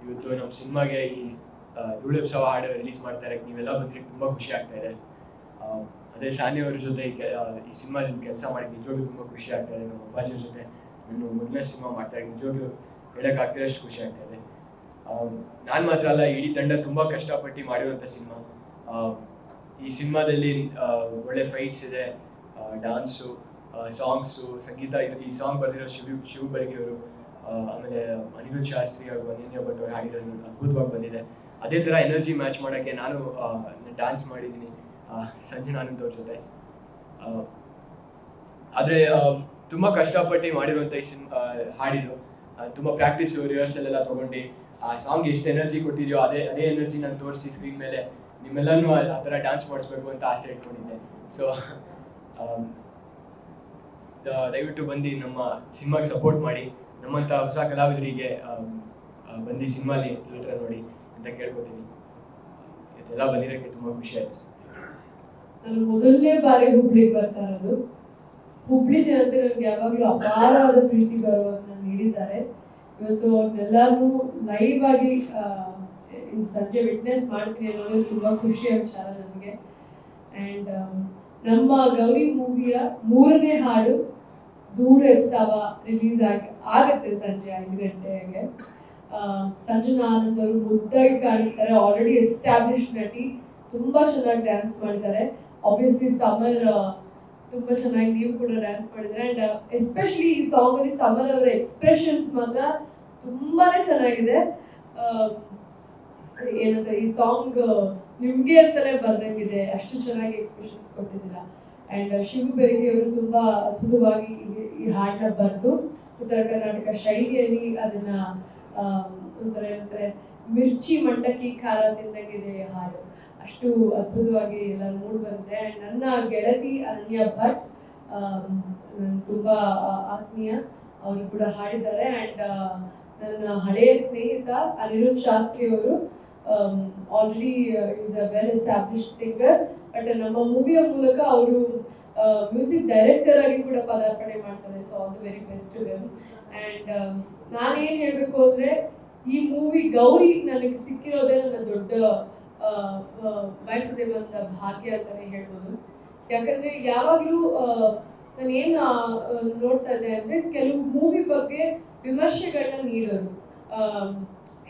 ಇವತ್ತು ನಮ್ಮ ಸಿನಿಮಾಗೆ ಈ ಧೂಳು ಎಬ್ಸವ ಹಾಡು ರಿಲೀಸ್ ಮಾಡ್ತಾ ಇರಕ್ಕೆ ನೀವೆಲ್ಲ ಬಂದಿರಕ್ಕೆ ತುಂಬಾ ಖುಷಿ ಆಗ್ತಾ ಇದೆ. ಅದೇ ಶಾನಿ ಅವ್ರ ಜೊತೆ ಈ ಸಿನಿಮಾದಲ್ಲಿ ಕೆಲಸ ಮಾಡಿ ನಿಜವಾಗ್ಲೂ ತುಂಬಾ ಖುಷಿ ಆಗ್ತಾ ಇದೆ. ನಮ್ಮ ಅಪ್ಪಾಜಿ ಅವ್ರ ಜೊತೆ ನಾನು ಮೊದಲನೇ ಸಿನಿಮಾ ಮಾಡ್ತಾ ಇದ್ದೀನಿ, ನಿಜವಾಗ್ಲೂ ಹೇಳಕ್ ಆಗ್ತಿರೋಷ್ಟು ಖುಷಿ ಆಗ್ತಾ ಇದೆ. ನಾನು ಮಾತ್ರ ಅಲ್ಲ, ಇಡೀ ತಂಡ ತುಂಬಾ ಕಷ್ಟಪಟ್ಟು ಮಾಡಿರುವಂತ ಸಿನಿಮಾ. ಈ ಸಿನಿಮಾದಲ್ಲಿ ಒಳ್ಳೆ ಫೈಟ್ಸ್ ಇದೆ, ಡಾನ್ಸು, ಸಾಂಗ್ಸು, ಸಂಗೀತ. ಈ ಸಾಂಗ್ ಬರ್ದಿರೋ ಶಿವ ಬರ್ಗಿ ಅವರು, ಆಮೇಲೆ ಅನಿರುದ್ಧ್ ಶಾಸ್ತ್ರಿ ಅವರು, ಅನನ್ಯ ಭಟ್ ಅವರು ಹಾಡಿರೋದು ಅದ್ಭುತವಾಗಿ ಬಂದಿದೆ. ಅದೇ ತರ ಎನರ್ಜಿ ಮ್ಯಾಚ್ ಮಾಡಕ್ಕೆ ನಾನು ಡ್ಯಾನ್ಸ್ ಮಾಡಿದ್ದೀನಿ ಸಂಜನಾ ಆನಂದ್ ಅವ್ರ ಜೊತೆ. ಆದ್ರೆ ತುಂಬಾ ಕಷ್ಟಪಟ್ಟು ಮಾಡಿರುವಂತ ಈ ಹಾಡಿದು ತುಂಬಾ ಪ್ರಾಕ್ಟೀಸ್, ರಿಹರ್ಸಲ್ ಎಲ್ಲ ತಗೊಂಡು ಆ ಸಾಂಗ್ ಎಷ್ಟು ಎನರ್ಜಿ ಕೊಟ್ಟಿದ್ಯೋ ಅದೇ ಎನರ್ಜಿ ನಾನು ತೋರಿಸಿ ಸ್ಕ್ರೀನ್ ಮೇಲೆ ನಿಮ್ಮೆಲ್ಲನೂ ಆ ಥರ ಡ್ಯಾನ್ಸ್ ಮಾಡಿಸ್ಬೇಕು ಅಂತ ಆಸೆ ಇಟ್ಕೊಂಡಿದ್ದೆ. ಸೊ ದಯವಿಟ್ಟು ಬಂದು ನಮ್ಮ ಸಿನಿಮಾಗೆ ಸಪೋರ್ಟ್ ಮಾಡಿ, ನಮ್ಮಂಥ ಹೊಸ ಕಲಾವಿದರಿಗೆ ಬಂದು ಸಿನಿಮಾಲಿ ಥಿಯೇಟರ್ ನೋಡಿ ಅಂತ ಕೇಳ್ಕೊತೀನಿ. ಇದೆಲ್ಲ ಬಂದಿರೋಕ್ಕೆ ತುಂಬಾ ಖುಷಿ ಆಯ್ತು. ನಾನು ಮೊದಲನೇ ಬಾರಿ ಹುಬ್ಳಿಗೆ ಬರ್ತಾ ಇರೋದು. ಹುಬ್ಳಿ ಜನತೆ ನನಗೆ ಯಾವಾಗಲೂ ಅಪಾರವಾದ ಪ್ರೀತಿ ಗೌರವವನ್ನು ನೀಡಿದ್ದಾರೆ. ಇವತ್ತು ಅವ್ರನ್ನೆಲ್ಲರೂ ಲೈವ್ ಆಗಿ ಸಂಜೆ ವಿಟ್ನೆಸ್ ಮಾಡ್ತೀನಿ ಅನ್ನೋದು ತುಂಬಾ ಖುಷಿಯ ವಿಚಾರ ನನಗೆ. ಆ್ಯಂಡ್ ನಮ್ಮ ಗೌರಿ ಮೂವಿಯ 3ನೇ ಹಾಡು ಧೂಳು ಎಬ್ಸವ ರಿಲೀಸ್ ಆಗುತ್ತೆ ಸಂಜೆ 5 ಗಂಟೆಗೆ. ಸಂಜನಾ ಆನಂದ್ ಅವರು ಮುದ್ದಾಗಿ ಕಾಣಿಸ್ತಾರೆ, ಆಲ್ರೆಡಿ ಎಸ್ಟಾಬ್ಲಿಷ್ ನಟಿ, ತುಂಬಾ ಚೆನ್ನಾಗಿ ಡ್ಯಾನ್ಸ್ ಮಾಡಿದ್ದಾರೆ. ಆಬ್ವಿಯಸ್ಲಿ ಸಮರ್ ತುಂಬಾ ಚೆನ್ನಾಗಿ ನೀವು ಕೂಡ ಡ್ಯಾನ್ಸ್ ಮಾಡಿದ್ರೆ. ಅಂಡ್ ಎಸ್ಪೆಷಲಿ ಈ ಸಾಂಗ್ ಅಲ್ಲಿ ಸಮರ್ ಅವರ ಎಕ್ಸ್ಪ್ರೆಷನ್ಸ್ ಮಾತ್ರ ತುಂಬಾನೇ ಚೆನ್ನಾಗಿದೆ. ಏನಂತ ಈ ಸಾಂಗ್ ನಿಮ್ಗೆ ಅಂತಾನೆ ಬರ್ದಂಗಿದೆ, ಅಷ್ಟು ಚೆನ್ನಾಗಿ ಎಕ್ಸ್ಪ್ರೆಷನ್ಸ್ ಕೊಟ್ಟಿದ್ದೀರಾ. ಅಂಡ್ ಶಿವ ಬೆರಗಿ ಅವರು ತುಂಬಾ ಅದ್ಭುತವಾಗಿ ಈ ಹಾಡನ್ನ ಬರೆದು ಉತ್ತರ ಕರ್ನಾಟಕ ಶೈಲಿಯಲ್ಲಿ ಅದನ್ನ ಒಂಥರ ಏನಂದ್ರೆ ಮಿರ್ಚಿ ಮಂಡಕ್ಕಿ ಖಾರ ತಿಂದಂಗಿದೆ ಹಾಡು, ಅಷ್ಟು ಅದ್ಭುತವಾಗಿ ಎಲ್ಲ ಮೂಡ್ ಬಂದಿದೆ. ಅಂಡ್ ನನ್ನ ಗೆಳತಿ ಅನನ್ಯ ಭಟ್ ತುಂಬಾ ಆತ್ಮೀಯ, ಅವರು ಕೂಡ ಹಾಡಿದ್ದಾರೆ. ಅಂಡ್ ನನ್ನ ಹಳೆಯ ಸ್ನೇಹಿತ ಅನಿರುದ್ಧ್ ಶಾಸ್ತ್ರಿ ಅವರು already is a well established singer, but ನಮ್ಮ ಮೂವಿಯ ಮೂಲಕ ಅವರು ಮ್ಯೂಸಿಕ್ ಡೈರೆಕ್ಟರ್ ಆಗಿ ಕೂಡ ಪದಾರ್ಪಣೆ ಮಾಡ್ತಾರೆ. So all the very best to them. And ನಾನೇನ್ ಹೇಳ್ಬೇಕು ಅಂದ್ರೆ, ಈ ಮೂವಿ ಗೌರಿ ನನಗೆ ಸಿಕ್ಕಿರೋದೇ ನನ್ನ ದೊಡ್ಡ ಬಯಸದೇವಂತ ಭಾಗ್ಯ ಅಂತಾನೆ ಹೇಳ್ಬೋದು. ಯಾಕಂದ್ರೆ ಯಾವಾಗ್ಲೂ ನಾನು ಏನ್ ನೋಡ್ತಾ ಇದ್ದೆ ಅಂದ್ರೆ, ಕೆಲವು ಮೂವಿ ಬಗ್ಗೆ ವಿಮರ್ಶೆಗಳನ್ನ ನೀಡೋರು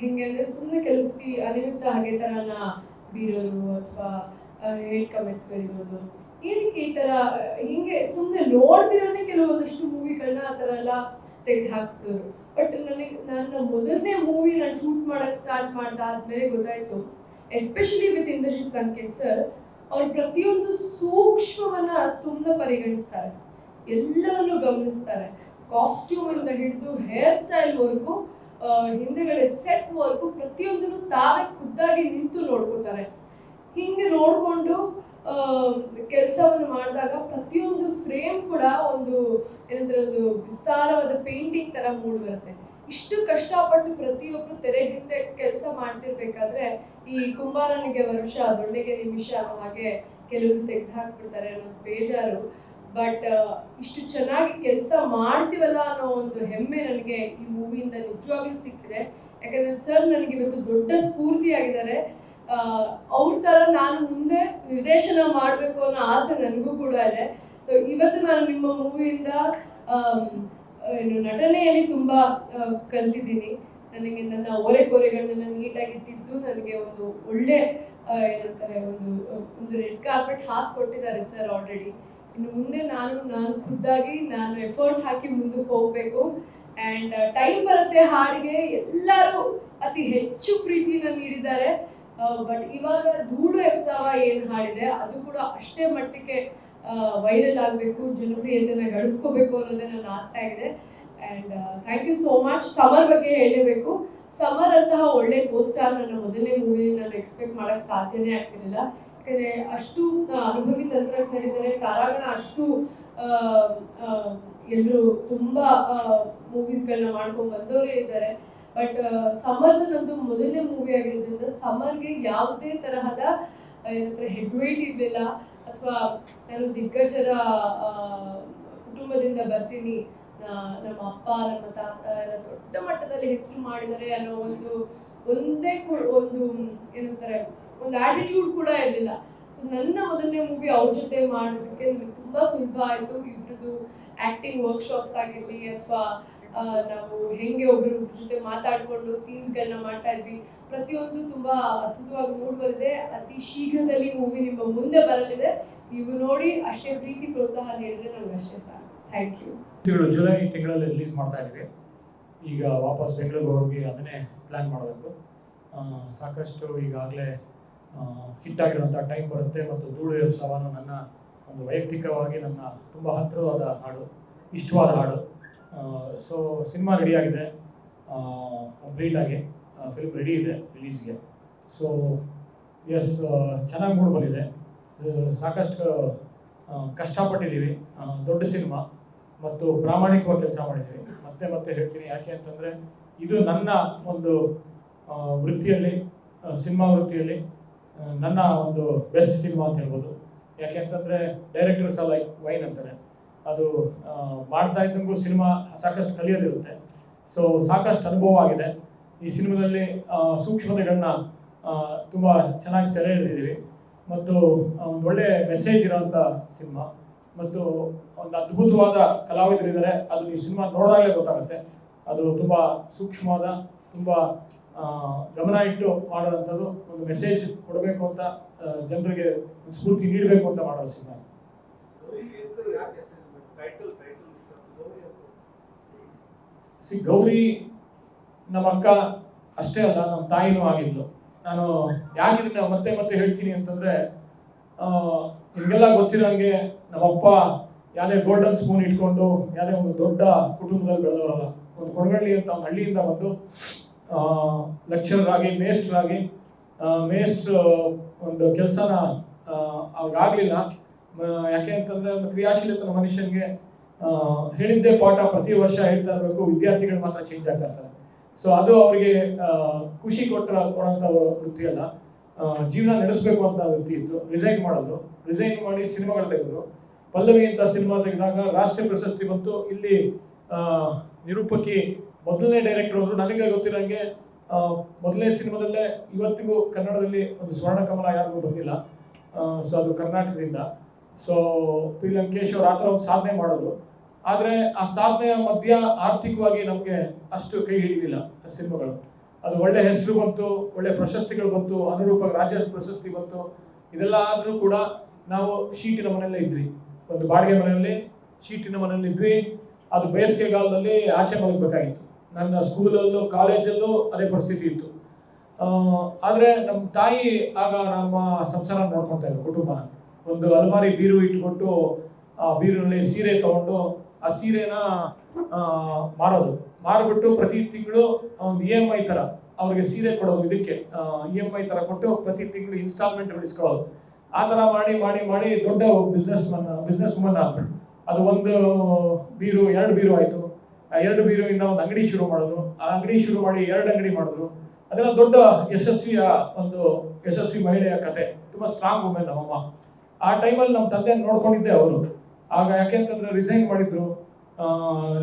ಹೆಂಗೆ ಅಂದ್ರೆ, ಸುಮ್ಮನೆ ಕೆಲಸಕ್ಕೆ ಅನಿಮಿತ್ತ ಹಾಗೆ ತರನ ಬೀರೋರು ಅಥವಾ ಹೇಟ್ ಕಮೆಂಟ್ಸ್ ಬರೀರೋದು, ಏನಕ್ಕೆ ಈ ತರ ಹಿಂಗೆ ಸುಮ್ಮನೆ ನೋಡ್ತಿರೋದೇ ಕೆಲವೊಂದಷ್ಟು ಮೂವಿಗಳನ್ನ ಆ ತರ ಎಲ್ಲ ತೆಗೆದು ಹಾಕ್ತಿದ್ರು. ಬಟ್ ನನ್ನ ಮೊದಲನೇ ಮೂವಿ ನಾನು ಶೂಟ್ ಮಾಡಕ್ ಸ್ಟಾರ್ಟ್ ಮಾಡ್ದಾದ್ಮೇಲೆ ಗೊತ್ತಾಯ್ತು, especially with Indrajit Lankesh sir, ಅವ್ರು ಪ್ರತಿಯೊಂದು ಸೂಕ್ಷ್ಮವನ್ನ ತುಂಬಾ ಪರಿಗಣಿಸ್ತಾರೆ, ಎಲ್ಲವನ್ನು ಗಮನಿಸ್ತಾರೆ. ಕಾಸ್ಟ್ಯೂಮ್ ಇಂದ ಹಿಡಿದು ಹೇರ್ ಸ್ಟೈಲ್ ವರ್ಗು, ಹಿಂದೆಗಡೆ ಸೆಟ್ ವರ್ಗು ಪ್ರತಿಯೊಂದನ್ನು ತಾವೇ ಖುದ್ದಾಗಿ ನಿಂತು ನೋಡ್ಕೋತಾರೆ. ಹಿಂಗೆ ನೋಡ್ಕೊಂಡು ಕೆಲಸವನ್ನು ಮಾಡಿದಾಗ ಪ್ರತಿಯೊಂದು ಫ್ರೇಮ್ ಕೂಡ ಒಂದು ಏನಂದ್ರೆ ಒಂದು ವಿಸ್ತಾರವಾದ ಪೇಂಟಿಂಗ್ ತರ ಮೂಡ್ ಬರುತ್ತೆ. ಇಷ್ಟು ಕಷ್ಟಪಟ್ಟು ಪ್ರತಿಯೊಬ್ರು ತೆರೆ ಹಿಂದೆ ಕೆಲಸ ಮಾಡ್ತಿರ್ಬೇಕಾದ್ರೆ ಈ ಕುಂಬಾರನಿಗೆ ವರ್ಷ ದೊಡ್ಡಗೆ ನಿಮಿಷ ಹಾಗೆ ಕೆಲವರು ತೆಗೆದು ಹಾಕ್ಬಿಡ್ತಾರೆ ಅನ್ನೋ ಬೇಜಾರು. ಬಟ್ ಇಷ್ಟು ಚೆನ್ನಾಗಿ ಕೆಲಸ ಮಾಡ್ತೀವಲ್ಲ ಅನ್ನೋ ಒಂದು ಹೆಮ್ಮೆ ನನಗೆ ಈ ಮೂವಿಯಿಂದ ನಿಜವಾಗ್ಲೂ ಸಿಕ್ಕಿದೆ. ಯಾಕಂದ್ರೆ ಸರ್ ನನಗೆ ಇವತ್ತು ದೊಡ್ಡ ಸ್ಫೂರ್ತಿ ಆಗಿದ್ದಾರೆ. ಅವ್ರ ತರ ನಾನು ಮುಂದೆ ನಿರ್ದೇಶನ ಮಾಡ್ಬೇಕು ಅನ್ನೋ ಆಸೆ ನನಗೂ ಕೂಡ ಇದೆ. ಸೊ ಇವತ್ತು ನಾನು ನಿಮ್ಮ ಮೂವಿಯಿಂದ ನಟನೆಯಲ್ಲಿ ತುಂಬಾ ಕಲ್ತಿದ್ದೀನಿ. ನನಗೆ ನನ್ನ ಓರೆಕೋರೆಗಳನ್ನೆಲ್ಲ ನೀಟಾಗಿ ತಿದ್ದು ನನಗೆ ಒಂದು ಒಳ್ಳೆ ಏನಂತಾರೆ ಒಂದು ರೆಡ್ ಕಾರ್ಪೆಟ್ ಹಾಸ್ಕೊಟ್ಟಿದ್ದಾರೆ ಸರ್ ಆಲ್ರೆಡಿ. ಇನ್ನು ಮುಂದೆ ನಾನು ಖುದ್ದಾಗಿ ನಾನು ಎಫರ್ಟ್ ಹಾಕಿ ಮುಂದಕ್ಕೆ ಹೋಗ್ಬೇಕು. ಅಂಡ್ ಟೈಮ್ ಬರುತ್ತೆ ಹಾಡಿಗೆ ಎಲ್ಲರೂ ಅತಿ ಹೆಚ್ಚು ಪ್ರೀತಿನ ನೀಡಿದ್ದಾರೆ. ಬಟ್ ಇವಾಗ ಧೂಳು ಎಬ್ಸವ ಏನ್ ಹಾಡಿದೆ ಅದು ಕೂಡ ಅಷ್ಟೇ ಮಟ್ಟಿಗೆ ವೈರಲ್ ಆಗಬೇಕು, ಜನಪ್ರಿಯತೆನ ಗಳಿಸ್ಕೋಬೇಕು ಅನ್ನೋದೇ ನನ್ನ ಆಸೆ ಆಗಿದೆ. And thank you so much. Samar ಬಗ್ಗೆ ಹೇಳಲೇಬೇಕು. ಸಮರ್ ಅಂತಹ ಒಳ್ಳೆ ಪೋಸ್ಟಾರ್ ನನ್ನ ಮೊದಲನೇ ಮೂವಿ ನಾನು ಎಕ್ಸ್ಪೆಕ್ಟ್ ಮಾಡಕ್ ಸಾಧ್ಯನೇ ಆಗ್ತಿರ್ಲಿಲ್ಲ. ಯಾಕಂದ್ರೆ ಅಷ್ಟು ಅನುಭವಿ ತಂತ್ರಜ್ಞರಿದ್ದಾರೆ, ತಾರಾಗಣ ಅಷ್ಟು ಎಲ್ಲರೂ ತುಂಬಾ ಮೂವೀಸ್ಗಳನ್ನ ಮಾಡ್ಕೊಂಡು ಬಂದವರೇ ಇದ್ದಾರೆ. ಬಟ್ ಸಮರ್ದು ನಂದು ಮೊದಲನೇ ಮೂವಿ ಆಗಿರೋದ್ರಿಂದ ಸಮರ್ಗೆ ಯಾವುದೇ ತರಹದ ಏನಂದ್ರೆ ಹೆಡ್ ವೇಟ್ ಇರ್ಲಿಲ್ಲ, ಅಥವಾ ನಾನು ದಿಗ್ಗಜರ ಕುಟುಂಬದಿಂದ ಬರ್ತೀನಿ, ನಮ್ಮ ಅಪ್ಪ ನಮ್ಮ ತಾತ ಎಲ್ಲ ದೊಡ್ಡ ಮಟ್ಟದಲ್ಲಿ ಹೆಸರು ಮಾಡಿದ್ದಾರೆ ಅನ್ನೋ ಒಂದು ಒಂದು ಏನಂತಾರೆ ಒಂದು ಆಟಿಟ್ಯೂಡ್ ಕೂಡ ಇರಲಿಲ್ಲ. ಸೊ ನನ್ನ ಮೊದಲನೇ ಮೂವಿ ಅವ್ರ ಜೊತೆ ಮಾಡೋದಕ್ಕೆ ನನಗೆ ತುಂಬಾ ಸುಲಭ ಆಯಿತು. ಇಬ್ರದ್ದು ಆಕ್ಟಿಂಗ್ ವರ್ಕ್ಶಾಪ್ಸ್ ಆಗಿರಲಿ ಅಥವಾ ನಾವು ಹೆಂಗೆ ಒಬ್ರ ಜೊತೆ ಮಾತಾಡ್ಕೊಂಡು ಸೀನ್ಸ್ಗಳನ್ನ ಮಾಡ್ತಾ ಇದ್ವಿ, ಪ್ರತಿಯೊಂದು ತುಂಬಾ ಅದ್ಭುತವಾಗಿ ಮೂಡ್ ಬಂದಿದೆ. ಅತಿ ಶೀಘ್ರದಲ್ಲಿ ಮೂವಿ ನಿಮ್ಮ ಮುಂದೆ ಬರಲಿದೆ. ನೀವು ನೋಡಿ ಅಷ್ಟೇ ಪ್ರೀತಿ ಪ್ರೋತ್ಸಾಹ ನೀಡಿದ್ರೆ ನಮ್ಗೆ ಅಷ್ಟೇ ಸಾಕು. Thank you. ಜುಲೈ ತಿಂಗಳಲ್ಲಿ ರಿಲೀಸ್ ಮಾಡ್ತಾ ಇದ್ದೀವಿ. ಈಗ ವಾಪಸ್ ಬೆಂಗಳೂರಿಗೆ ಹೋಗಿ ಅದನ್ನೇ ಪ್ಲ್ಯಾನ್ ಮಾಡಬೇಕು. ಸಾಕಷ್ಟು ಈಗಾಗಲೇ ಹಿಟ್ ಆಗಿರೋಂಥ ಟೈಮ್ ಬರುತ್ತೆ ಮತ್ತು ಧೂಳು ಎಬ್ಸವನು ನನ್ನ ಒಂದು ವೈಯಕ್ತಿಕವಾಗಿ ನನ್ನ ತುಂಬ ಹತ್ತಿರವಾದ ಹಾಡು, ಇಷ್ಟವಾದ ಹಾಡು. ಸೊ ಸಿನಿಮಾ ರೆಡಿಯಾಗಿದೆ, ಕಂಪ್ಲೀಟಾಗಿ ಫಿಲ್ಮ್ ರೆಡಿ ಇದೆ ರಿಲೀಸ್ಗೆ. ಸೊ ಎಸ್, ಚೆನ್ನಾಗಿ ಮೂಡ್ ಬಂದಿದೆ. ಸಾಕಷ್ಟು ಕಷ್ಟಪಟ್ಟಿದ್ದೀವಿ. ದೊಡ್ಡ ಸಿನಿಮಾ ಮತ್ತು ಪ್ರಾಮಾಣಿಕವಾಗಿ ಕೆಲಸ ಮಾಡಿದ್ದೀವಿ. ಮತ್ತೆ ಮತ್ತೆ ಹೇಳ್ತೀನಿ, ಯಾಕೆ ಅಂತಂದರೆ ಇದು ನನ್ನ ಒಂದು ವೃತ್ತಿಯಲ್ಲಿ, ಸಿನಿಮಾ ವೃತ್ತಿಯಲ್ಲಿ ನನ್ನ ಒಂದು ಬೆಸ್ಟ್ ಸಿನಿಮಾ ಅಂತ ಹೇಳ್ಬೋದು. ಯಾಕೆ ಅಂತಂದರೆ ಡೈರೆಕ್ಟರ್ಸ್ ಅಲ್ಲ ವೈನ್ ಅಂತಾರೆ, ಅದು ಮಾಡ್ತಾ ಇದ್ದಂಗೂ ಸಿನಿಮಾ ಸಾಕಷ್ಟು ಕಲಿಯೋದಿರುತ್ತೆ. ಸೊ ಸಾಕಷ್ಟು ಅನುಭವ ಆಗಿದೆ ಈ ಸಿನಿಮಾದಲ್ಲಿ. ಸೂಕ್ಷ್ಮತೆಗಳನ್ನ ತುಂಬ ಚೆನ್ನಾಗಿ ಸೆರೆ ಹಿಡಿದಿದ್ದೀವಿ ಮತ್ತು ಒಂದು ಒಳ್ಳೆ ಮೆಸೇಜ್ ಇರೋಂಥ ಸಿನಿಮಾ ಮತ್ತು ಒಂದು ಅದ್ಭುತವಾದ ಕಲಾವಿದರಿದ್ದಾರೆ. ಅದು ಈ ಸಿನಿಮಾ ನೋಡಿದಾಗಲೇ ಗೊತ್ತಾಗುತ್ತೆ. ಅದು ತುಂಬ ಸೂಕ್ಷ್ಮವಾದ, ತುಂಬ ಗಮನ ಇಟ್ಟು ಮಾಡೋವಂಥದ್ದು, ಒಂದು ಮೆಸೇಜ್ ಕೊಡಬೇಕು ಅಂತ, ಜನರಿಗೆ ಸ್ಫೂರ್ತಿ ನೀಡಬೇಕು ಅಂತ ಮಾಡೋ ಸಿನಿಮಾ. ಗೌರಿ ನಮ್ಮ ಅಕ್ಕ ಅಷ್ಟೇ ಅಲ್ಲ, ನಮ್ಮ ತಾಯಿನೂ ಆಗಿದ್ಲು. ನಾನು ಯಾಕೆ ಇದನ್ನ ಮತ್ತೆ ಮತ್ತೆ ಹೇಳ್ತೀನಿ ಅಂತಂದ್ರೆ, ನಿಮಗೆಲ್ಲ ಗೊತ್ತಿರೋಂಗೆ ನಮ್ಮಪ್ಪ ಯಾವುದೇ ಗೋಲ್ಡನ್ ಸ್ಪೂನ್ ಇಟ್ಕೊಂಡು ಯಾವುದೇ ಒಂದು ದೊಡ್ಡ ಕುಟುಂಬದಲ್ಲಿ ಬೆಳೆದವರಲ್ಲ. ಒಂದು ಕೊಡಗಳ್ಳಿ ಅಂತ ಒಂದು ಹಳ್ಳಿಯಿಂದ ಬಂದು ಲೆಕ್ಚರರ್ ಆಗಿ, ಮೇಸ್ಟ್ರ್ ಒಂದು ಕೆಲಸನ ಅವ್ರಿಗಾಗಲಿಲ್ಲ. ಯಾಕೆ ಅಂತಂದರೆ ಒಂದು ಕ್ರಿಯಾಶೀಲತೆ ಮನುಷ್ಯನಿಗೆ ಹೇಳಿದ್ದೇ ಪಾಠ ಪ್ರತಿ ವರ್ಷ ಹೇಳ್ತಾ ಇರಬೇಕು, ವಿದ್ಯಾರ್ಥಿಗಳು ಮಾತ್ರ ಚೇಂಜ್ ಆಗ್ತಾ ಇರ್ತಾರೆ. ಸೊ ಅದು ಅವರಿಗೆ ಖುಷಿ ಕೊಡೋಂಥ ವೃತ್ತಿ ಅಲ್ಲ, ಜೀವನ ನಡೆಸಬೇಕು ಅಂತ ವೃತ್ತಿ ಇತ್ತು. ರಿಸೈನ್ ಮಾಡಿ ಸಿನಿಮಾಗಳು ತೆಗೆದ್ರು. ಪಲ್ಲವಿ ಅಂತ ಸಿನಿಮಾ ತೆಗೆದಾಗ ರಾಷ್ಟ್ರೀಯ ಪ್ರಶಸ್ತಿ ಬಂತು. ಇಲ್ಲಿ ನಿರೂಪಕಿ ಮೊದಲನೇ ಡೈರೆಕ್ಟರ್ ಅವರು. ನನಗೆ ಗೊತ್ತಿರೋಂಗೆ ಮೊದಲನೇ ಸಿನಿಮಾದಲ್ಲೇ ಇವತ್ತಿಗೂ ಕನ್ನಡದಲ್ಲಿ ಒಂದು ಸ್ವರ್ಣ ಕಮಲ ಯಾರಿಗೂ ಬಂದಿಲ್ಲ. ಸೊ ಅದು ಕರ್ನಾಟಕದಿಂದ. ಸೊ ಪಿ ಲಂಕೇಶ್ ಅವರು ಆ ಥರ ಒಂದು ಸಾಧನೆ ಮಾಡೋದು. ಆದರೆ ಆ ಸಾಧನೆಯ ಮಧ್ಯ ಆರ್ಥಿಕವಾಗಿ ನಮಗೆ ಅಷ್ಟು ಕೈ ಹಿಡಿಲಿಲ್ಲ ಸಿನಿಮಾಗಳು. ಅದು ಒಳ್ಳೆ ಹೆಸರು ಬಂತು, ಒಳ್ಳೆ ಪ್ರಶಸ್ತಿಗಳು ಬಂತು, ಅನುರೂಪ ರಾಜ್ಯ ಪ್ರಶಸ್ತಿ ಬಂತು. ಇದೆಲ್ಲ ಆದರೂ ಕೂಡ ನಾವು ಶೀಟಿನ ಮನೆಯಲ್ಲೇ ಇದ್ವಿ, ಒಂದು ಬಾಡಿಗೆ ಮನೆಯಲ್ಲಿ ಶೀಟಿನ ಮನೆಯಲ್ಲಿ ಇದ್ವಿ. ಅದು ಬೇಸಿಗೆಗಾಲದಲ್ಲಿ ಆಚೆ ಮಲಗಬೇಕಾಗಿತ್ತು. ನನ್ನ ಸ್ಕೂಲಲ್ಲೂ ಕಾಲೇಜಲ್ಲೂ ಅದೇ ಪರಿಸ್ಥಿತಿ ಇತ್ತು. ಆದರೆ ನಮ್ಮ ತಾಯಿ ಆಗ ನಮ್ಮ ಸಂಸಾರ ನೋಡ್ಕೊತಾ ಇದ್ರು, ಕುಟುಂಬನ. ಒಂದು ಅಲಮಾರಿ ಬೀರು ಇಟ್ಕೊಟ್ಟು ಆ ಬೀರಿನಲ್ಲಿ ಸೀರೆ ತಗೊಂಡು ಆ ಸೀರೆನ ಮಾರಿಬಿಟ್ಟು ಪ್ರತಿ ತಿಂಗಳು ಒಂದು EMI ಥರ ಅವ್ರಿಗೆ ಸೀರೆ ಕೊಡೋದು. ಇದಕ್ಕೆ EMI ಥರ ಕೊಟ್ಟು ಪ್ರತಿ ತಿಂಗಳು ಇನ್ಸ್ಟಾಲ್ಮೆಂಟ್ ಬಿಡಿಸ್ಕೊಳ್ಳೋದು. ಆ ಥರ ಮಾಡಿ ದೊಡ್ಡ ಬಿಸ್ನೆಸ್ ವುಮನ್ ಆಗ್ಬಿಟ್ಟು ಅದು ಒಂದು ಬೀರು 2 ಬೀರು ಆಯಿತು. ಆ 2 ಬೀರುವಿಂದ ಒಂದು ಅಂಗಡಿ ಶುರು ಮಾಡಿದ್ರು. ಆ ಅಂಗಡಿ ಶುರು ಮಾಡಿ 2 ಅಂಗಡಿ ಮಾಡಿದ್ರು. ಅದೆಲ್ಲ ದೊಡ್ಡ ಯಶಸ್ವಿ ಮಹಿಳೆಯ ಕತೆ. ತುಂಬ ಸ್ಟ್ರಾಂಗ್ ವುಮೆನ್ ನಮ್ಮಮ್ಮ. ಆ ಟೈಮಲ್ಲಿ ನಮ್ಮ ತಂದೆ ನೋಡ್ಕೊಂಡಿದ್ದೆ ಅವರು. ಆಗ ಯಾಕೆಂತಂದ್ರೆ ರಿಸೈನ್ ಮಾಡಿದ್ರು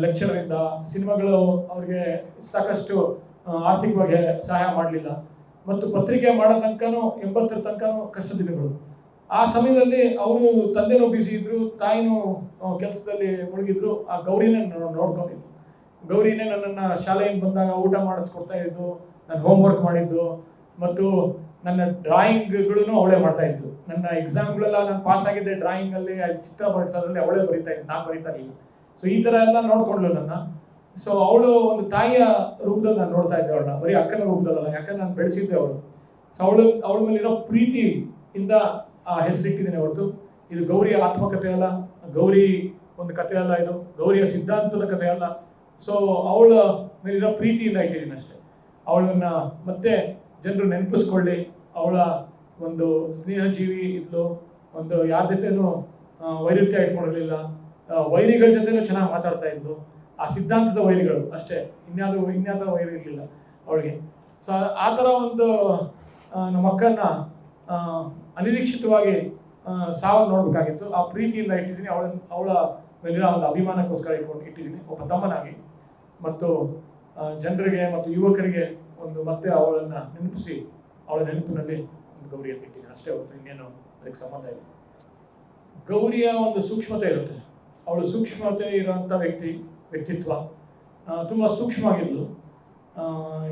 ಲೆಕ್ಚರಿಂದ. ಸಿನಿಮಾಗಳು ಅವ್ರಿಗೆ ಸಾಕಷ್ಟು ಆರ್ಥಿಕವಾಗಿ ಸಹಾಯ ಮಾಡಲಿಲ್ಲ. ಮತ್ತು ಪತ್ರಿಕೆ ಮಾಡೋ ತನಕನೂ 80ರ ತನಕನೂ ಕಷ್ಟ ದಿನಗಳು. ಆ ಸಮಯದಲ್ಲಿ ಅವರು ತಂದೆನೂ ಬ್ಯುಸಿ ಇದ್ರು, ತಾಯಿನೂ ಕೆಲಸದಲ್ಲಿ ಮುಳುಗಿದ್ರು. ಆ ಗೌರಿನೇ ನೋಡ್ಕೊಂಡಿದ್ದು. ಗೌರಿನೇ ನನ್ನನ್ನು ಶಾಲೆಯಿಂದ ಬಂದಾಗ ಊಟ ಮಾಡಿಸ್ಕೊಡ್ತಾ ಇದ್ದು, ನನ್ನ ಹೋಮ್ವರ್ಕ್ ಮಾಡಿದ್ದು ಮತ್ತು ನನ್ನ ಡ್ರಾಯಿಂಗ್ಗಳನ್ನು ಅವಳೇ ಮಾಡ್ತಾ ಇದ್ದು. ನನ್ನ ಎಕ್ಸಾಮ್ಗಳೆಲ್ಲ ನಾನು ಪಾಸ್ ಆಗಿದ್ದೆ ಡ್ರಾಯಿಂಗಲ್ಲಿ, ಚಿತ್ರ ಬಿಡಿಸೋದ್ರಲ್ಲಿ ಅವಳೇ ಬರೀತಾ ಇದ್ದು, ನಾನು ಬರೀತಾ ಇಲ್ಲ. ಸೊ ಈ ಥರ ಎಲ್ಲ ನೋಡ್ಕೊಂಡ್ಲು ನನ್ನ. ಸೊ ಅವಳು ಒಂದು ತಾಯಿಯ ರೂಪದಲ್ಲಿ ನಾನು ನೋಡ್ತಾ ಇದ್ದೆ ಅವಳನ್ನ, ಬರೀ ಅಕ್ಕನ ರೂಪದಲ್ಲ. ಯಾಕಂದ್ರೆ ನಾನು ಬೆಳೆಸಿದ್ದೆ ಅವಳು. ಸೊ ಅವಳ ಮೇಲಿರೋ ಪ್ರೀತಿಯಿಂದ ಆ ಹೆಸರಿಟ್ಟಿದ್ದೀನಿ ಹೊರತು ಇದು ಗೌರಿಯ ಆತ್ಮಕಥೆ ಅಲ್ಲ, ಗೌರಿ ಒಂದು ಕಥೆ ಅಲ್ಲ, ಇದು ಗೌರಿಯ ಸಿದ್ಧಾಂತದ ಕಥೆ ಅಲ್ಲ. ಸೊ ಅವಳ ಮೇಲಿರೋ ಪ್ರೀತಿಯಿಂದ ಇಟ್ಟಿದ್ದೀನಿ ಅಷ್ಟೇ. ಅವಳನ್ನ ಮತ್ತೆ ಜನರು ನೆನಪಿಸ್ಕೊಳ್ಳಿ. ಅವಳ ಒಂದು ಸ್ನೇಹಜೀವಿ ಇದ್ಲು, ಒಂದು ಯಾರ ಜೊತೆನೂ ವೈರುಧ್ಯ ಇಟ್ಕೊಂಡಿರಲಿಲ್ಲ, ವೈರಿಗಳ ಜೊತೆನೂ ಚೆನ್ನಾಗಿ ಮಾತಾಡ್ತಾ ಇದ್ದು. ಆ ಸಿದ್ಧಾಂತದ ವೈರಿಗಳು ಅಷ್ಟೇ, ಇನ್ಯಾವುದೋ ವೈರಿ ಇರಲಿಲ್ಲ ಅವಳಿಗೆ. ಸೊ ಆ ಥರ ಒಂದು ನಮ್ಮ ಅಕ್ಕನ್ನ ಅನಿರೀಕ್ಷಿತವಾಗಿ ಸಾವು ನೋಡಬೇಕಾಗಿತ್ತು. ಆ ಪ್ರೀತಿಯಿಂದ ಇಟ್ಟಿದ್ದೀನಿ. ಅವಳ ಮೇಲಿನ ಒಂದು ಅಭಿಮಾನಕ್ಕೋಸ್ಕರ ಇಟ್ಟಿದ್ದೀನಿ ಒಬ್ಬ ತಮ್ಮನಾಗಿ. ಮತ್ತು ಜನರಿಗೆ ಮತ್ತು ಯುವಕರಿಗೆ ಒಂದು ಮತ್ತೆ ಅವಳನ್ನು ನೆನಪಿಸಿ ಅವಳ ನೆನಪಿನಲ್ಲಿ ಒಂದು ಗೌರಿ ಎತ್ತಿಟ್ಟಿದ್ದೀನಿ ಅಷ್ಟೇ ಹೊರತು ಇನ್ನೇನು ಅದಕ್ಕೆ ಸಂಬಂಧ ಇಲ್ಲ. ಗೌರಿಯ ಒಂದು ಸೂಕ್ಷ್ಮತೆ ಇರುತ್ತೆ, ಅವಳು ಸೂಕ್ಷ್ಮತೆ ಇರುವಂಥ ವ್ಯಕ್ತಿತ್ವ, ತುಂಬ ಸೂಕ್ಷ್ಮವಾಗಿದ್ಲು.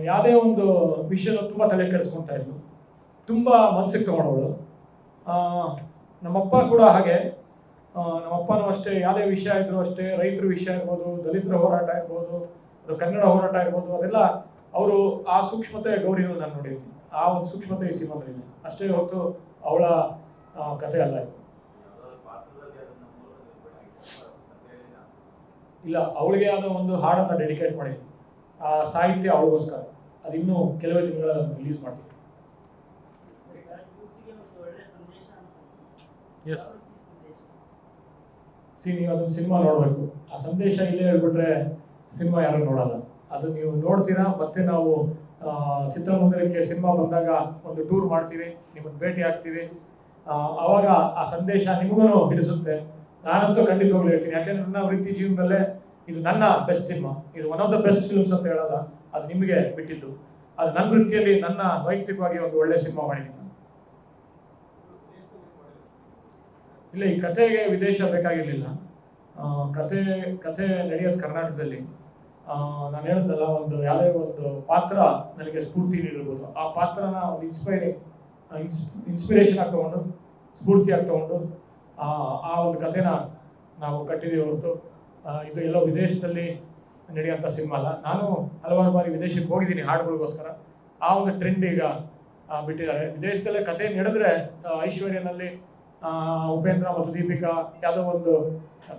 ಯಾವುದೇ ಒಂದು ವಿಷಯನ ತುಂಬ ತಲೆ ಕೆಡಿಸ್ಕೊತಾ ಇದ್ಲು, ತುಂಬ ಮನಸ್ಸಿಗೆ ತಗೊಂಡವಳು. ನಮ್ಮಪ್ಪ ಕೂಡ ಹಾಗೆ, ನಮ್ಮಪ್ಪನೂ ಅಷ್ಟೇ, ಯಾವುದೇ ವಿಷಯ ಇದ್ರೂ ಅಷ್ಟೇ, ರೈತರ ವಿಷಯ ಇರ್ಬೋದು, ದಲಿತರ ಹೋರಾಟ ಇರ್ಬೋದು, ಅದು ಕನ್ನಡ ಹೋರಾಟ ಇರ್ಬೋದು, ಅದೆಲ್ಲ ಅವರು ಆ ಸೂಕ್ಷ್ಮತೆ ಗೌರಿಯನ್ನು ನಾನು ನೋಡಿದ್ದೀನಿ. ಆ ಒಂದು ಸೂಕ್ಷ್ಮತೆ ಈ ಸಿನಿಮಾದಲ್ಲಿದೆ ಅಷ್ಟೇ ಹೊರತು ಅವಳ ಕಥೆ ಅಲ್ಲ ಇದು. ಇಲ್ಲ, ಅವಳಿಗೆ ಆದ ಒಂದು ಹಾಡನ್ನು ಡೆಡಿಕೇಟ್ ಮಾಡಿದ್ದೀನಿ, ಆ ಸಾಹಿತ್ಯ ಅವಳಿಗೋಸ್ಕರ. ಅದು ಇನ್ನೂ ಕೆಲವೇ ತಿಂಗಳ ರಿಲೀಸ್ ಮಾಡ್ತೀವಿ. ಎಸ್, ನೀವು ಅದೊಂದು ಸಿನಿಮಾ ನೋಡಬೇಕು. ಆ ಸಂದೇಶ ಇಲ್ಲೇ ಹೇಳ್ಬಿಟ್ರೆ ಸಿನಿಮಾ ಯಾರು ನೋಡಲ್ಲ. ಅದು ನೀವು ನೋಡ್ತೀರಾ, ಮತ್ತೆ ನಾವು ಚಿತ್ರಮಂದಿರಕ್ಕೆ ಸಿನಿಮಾ ಬಂದಾಗ ಒಂದು ಟೂರ್ ಮಾಡ್ತೀವಿ, ನಿಮ್ಮನ್ನು ಭೇಟಿ ಆಗ್ತೀವಿ. ಆವಾಗ ಆ ಸಂದೇಶ ನಿಮಗೂ ಹಿಡಿಸುತ್ತೆ. ನಾನಂತೂ ಖಂಡಿತವಾಗ್ಲೂ ಹೇಳ್ತೀನಿ, ಯಾಕೆಂದ್ರೆ ನನ್ನ ವೃತ್ತಿ ಜೀವನದಲ್ಲೇ ಇದು ನನ್ನ ಬೆಸ್ಟ್ ಸಿನಿಮಾ, ಇದು one of the best films ಅಂತ ಹೇಳಲ್ಲ, ಅದು ನಿಮಗೆ ಬಿಟ್ಟಿದ್ದು. ಅದು ನನ್ನ ವೃತ್ತಿಯಲ್ಲಿ ನನ್ನ ವೈಯಕ್ತಿಕವಾಗಿ ಒಂದು ಒಳ್ಳೆ ಸಿನಿಮಾ ಮಾಡಿದ್ದೀನಿ. ಇಲ್ಲ, ಈ ಕಥೆಗೆ ವಿದೇಶ ಬೇಕಾಗಿರಲಿಲ್ಲ. ಕಥೆ ನಡೆಯೋದು ಕರ್ನಾಟಕದಲ್ಲಿ. ನಾನು ಹೇಳಿದ್ನಲ್ಲ, ಒಂದು ಯಾವುದೇ ಒಂದು ಪಾತ್ರ ನನಗೆ ಸ್ಫೂರ್ತಿ ನೀಡಿರ್ಬೋದು, ಆ ಪಾತ್ರನ ಒಂದು ಇನ್ಸ್ಪಿರೇಷನ್ ಆಗಿ ತೊಗೊಂಡು, ಸ್ಫೂರ್ತಿಯಾಗಿ ತೊಗೊಂಡು ಆ ಒಂದು ಕಥೆನ ನಾವು ಕಟ್ಟಿದ್ದೀವಿ ಹೊರತು ಇದು ಎಲ್ಲೋ ವಿದೇಶದಲ್ಲಿ ನಡೆಯುವಂಥ ಸಿನಿಮಾ ಅಲ್ಲ. ನಾನು ಹಲವಾರು ಬಾರಿ ವಿದೇಶಕ್ಕೆ ಹೋಗಿದ್ದೀನಿ ಹಾಡುಗಳಿಗೋಸ್ಕರ. ಆ ಒಂದು ಟ್ರೆಂಡ್ ಈಗ ಬಿಟ್ಟಿದ್ದಾರೆ. ವಿದೇಶದಲ್ಲೇ ಕಥೆ ನಡೆದ್ರೆ ಐಶ್ವರ್ಯನಲ್ಲಿ ಉಪೇಂದ್ರ ಮತ್ತು ದೀಪಿಕಾ ಯಾವುದೋ ಒಂದು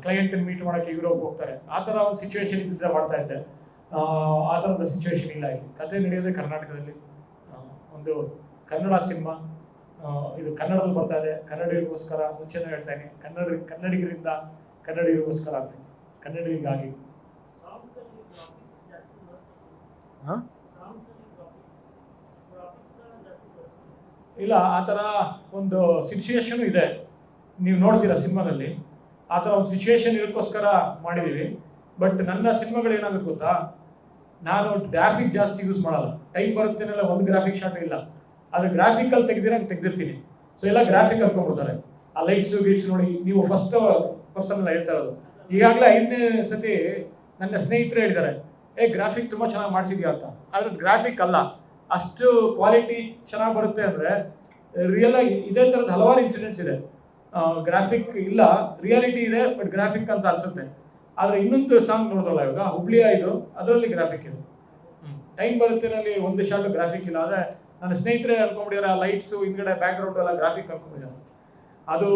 ಕ್ಲೈಂಟನ್ನು ಮೀಟ್ ಮಾಡೋಕ್ಕೆ ಯುರೋಪ್ ಹೋಗ್ತಾರೆ. ಆ ಥರ ಒಂದು ಸಿಚುವೇಶನ್ ಇದ್ದಿದ್ರೆ ಮಾಡ್ತಾ ಇದ್ದೆ. ಆ ಥರದ ಸಿಚುವೇಶನ್ ಇಲ್ಲ. ಇಲ್ಲಿ ಕಥೆ ನಡೆಯೋದೇ ಕರ್ನಾಟಕದಲ್ಲಿ. ಒಂದು ಕನ್ನಡ ಸಿನಿಮಾ, ಇದು ಕನ್ನಡದಲ್ಲಿ ಬರ್ತಾ ಇದೆ. ಕನ್ನಡಿಗರಿಗೋಸ್ಕರ ಮುಂಚೆನೇ ಹೇಳ್ತಾ ಇದ್ದೀನಿ, ಕನ್ನಡಿಗರಿಂದ ಕನ್ನಡಿಗರಿಗೋಸ್ಕರ ಆಗ್ತೈತೆ, ಕನ್ನಡಿಗರಿಗಾಗಿ. ಇಲ್ಲ, ಆ ಥರ ಒಂದು ಸಿಚುವೇಶನ್ ಇದೆ, ನೀವು ನೋಡ್ತೀರಾ ಸಿನಿಮಾದಲ್ಲಿ. ಆ ಥರ ಒಂದು ಸಿಚುವೇಶನ್ ಇರೋಕ್ಕೋಸ್ಕರ ಮಾಡಿದ್ದೀವಿ. ಬಟ್ ನನ್ನ ಸಿನಿಮಾಗಳು ಏನಾಗುತ್ತೆ ಗೊತ್ತಾ, ನಾನು ಗ್ರಾಫಿಕ್ ಜಾಸ್ತಿ ಯೂಸ್ ಮಾಡಲ್ಲ. ಟೈಮ್ ಬರುತ್ತೇನೆಲ್ಲ ಒಂದು ಗ್ರಾಫಿಕ್ ಶಾಟ್ ಇಲ್ಲ, ಆದರೆ ಗ್ರಾಫಿಕಲ್ಲಿ ತೆಗೆದಿರ್ತೀನಿ. ಸೊ ಎಲ್ಲ ಗ್ರಾಫಿಕ್ ಅನ್ಕೊಂಡ್ಬಿಡ್ತಾರೆ. ಆ ಲೈಟ್ಸು ಗೀಟ್ಸ್ ನೋಡಿ, ನೀವು ಫಸ್ಟ್ ಪರ್ಸನ್ ಎಲ್ಲ ಹೇಳ್ತಾ ಇರೋದು. ಈಗಾಗಲೇ 5ನೇ ಸತಿ ನನ್ನ ಸ್ನೇಹಿತರು ಹೇಳಿದ್ದಾರೆ, ಗ್ರಾಫಿಕ್ ತುಂಬ ಚೆನ್ನಾಗಿ ಮಾಡಿಸಿದ್ಯಾ ಅಂತ. ಆದರೆ ಗ್ರಾಫಿಕ್ ಅಲ್ಲ, ಅಷ್ಟು ಕ್ವಾಲಿಟಿ ಚೆನ್ನಾಗಿ ಬರುತ್ತೆ ಅಂದರೆ ರಿಯಲ್ ಆಗಿ ಇದೇ ಥರದ ಹಲವಾರು ಇನ್ಸಿಡೆಂಟ್ಸ್ ಇದೆ. ಗ್ರಾಫಿಕ್ ಇಲ್ಲ, ರಿಯಾಲಿಟಿ ಇದೆ, ಬಟ್ ಗ್ರಾಫಿಕ್ ಅಂತ ಅನ್ಸುತ್ತೆ. ಆದರೆ ಇನ್ನೊಂದು ಸಾಂಗ್ ನೋಡೋಲ್ಲ ಇವಾಗ, ಹುಬ್ಳಿಯ ಇದು, ಅದರಲ್ಲಿ ಗ್ರಾಫಿಕ್ ಇದೆ. ಟೈಮ್ ಬರುತ್ತೇನಲ್ಲಿ ಒಂದು ಶಾರ್ಟ್ ಗ್ರಾಫಿಕ್ ಇಲ್ಲ. ಆದರೆ ನನ್ನ ಸ್ನೇಹಿತರೆ ಅನ್ಕೊಂಡ್ಬಿಟ್ಟಿದ್ದಾರೆ, ಆ ಲೈಟ್ಸು ಹಿಂದ್ಗಡೆ ಬ್ಯಾಕ್ಗ್ರೌಂಡ್ ಎಲ್ಲ ಗ್ರಾಫಿಕ್ ಅನ್ಕೊಂಡಿದ್ದಾರೆ. ಅದು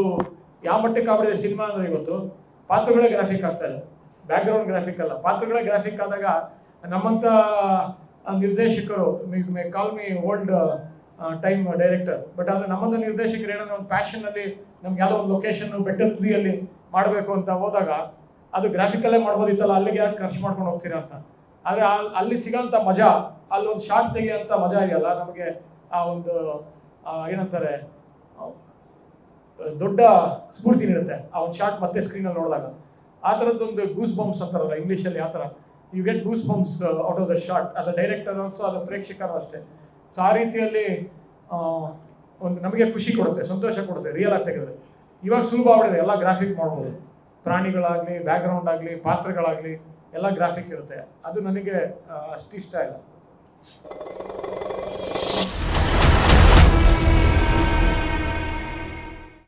ಯಾವ ಮಟ್ಟಕ್ಕೆ ಆಗ್ಬಿಟ್ಟಿದೆ ಸಿನಿಮಾ ಅಂದರೆ ಇವತ್ತು ಪಾತ್ರಗಳೇ ಗ್ರಾಫಿಕ್ ಆಗ್ತಾ ಇದೆ, ಬ್ಯಾಕ್ಗ್ರೌಂಡ್ ಗ್ರಾಫಿಕ್ ಅಲ್ಲ. ಪಾತ್ರಗಳೇ ಗ್ರಾಫಿಕ್ ಆದಾಗ ನಮ್ಮಂಥ ನಿರ್ದೇಶಕರು, ಮೇ ಕಾಲ್ ಮಿ ಓಲ್ಡ್ ಟೈಮ್ ಡೈರೆಕ್ಟರ್, ಬಟ್ ಆದರೆ ನಮ್ಮಂಥ ನಿರ್ದೇಶಕರು ಏನೋ ಒಂದು ಪ್ಯಾಷನ್ನಲ್ಲಿ ನಮ್ಗೆ ಯಾವುದೋ ಒಂದು ಲೊಕೇಶನ್ ಬೆಟ್ಟದ ತುದಿಯಲ್ಲಿ ಮಾಡಬೇಕು ಅಂತ ಹೋದಾಗ ಅದು ಗ್ರಾಫಿಕಲ್ಲೇ ಮಾಡ್ಬೋದಿತ್ತಲ್ಲ, ಅಲ್ಲಿಗೆ ಯಾಕೆ ಖರ್ಚು ಮಾಡ್ಕೊಂಡು ಹೋಗ್ತೀರಾ ಅಂತ. ಆದರೆ ಅಲ್ಲಿ ಸಿಗೋಂಥ ಮಜಾ, ಅಲ್ಲೊಂದು ಶಾರ್ಟ್ ತೆಗಿಯೋಂಥ ಮಜಾ ಇದೆಯಲ್ಲ, ನಮಗೆ ಆ ಒಂದು ಏನಂತಾರೆ ದೊಡ್ಡ ಸ್ಫೂರ್ತಿ ನೀಡುತ್ತೆ ಆ ಒಂದು ಶಾರ್ಟ್ ಮತ್ತೆ ಸ್ಕ್ರೀನಲ್ಲಿ ನೋಡಿದಾಗ. ಆ ಥರದ್ದೊಂದು ಗೂಸ್ ಬಂಪ್ಸ್ ಅಂತಾರಲ್ಲ ಇಂಗ್ಲೀಷಲ್ಲಿ, ಆ ಥರ you get goosebumps out of the short as a director also, ಅದು ಪ್ರೇಕ್ಷಕರು ಅಷ್ಟೇ. ಸೊ ಆ ರೀತಿಯಲ್ಲಿ ಒಂದು ನಮಗೆ ಖುಷಿ ಕೊಡುತ್ತೆ, ಸಂತೋಷ ಕೊಡುತ್ತೆ ರಿಯಲ್ ಆಗಿ ತೆಗೆದ್ರೆ. ಇವಾಗ ಸುಲಭ ಆಗ್ಬಿಟ್ಟಿದೆ, ಎಲ್ಲ ಗ್ರಾಫಿಕ್ ಮಾಡ್ಬೋದು. ಪ್ರಾಣಿಗಳಾಗಲಿ, ಬ್ಯಾಕ್ಗ್ರೌಂಡ್ ಆಗಲಿ, ಪಾತ್ರಗಳಾಗಲಿ ಎಲ್ಲ ಗ್ರಾಫಿಕ್ ಇರುತ್ತೆ. ಅದು ನನಗೆ ಅಷ್ಟು ಇಷ್ಟ ಇಲ್ಲ.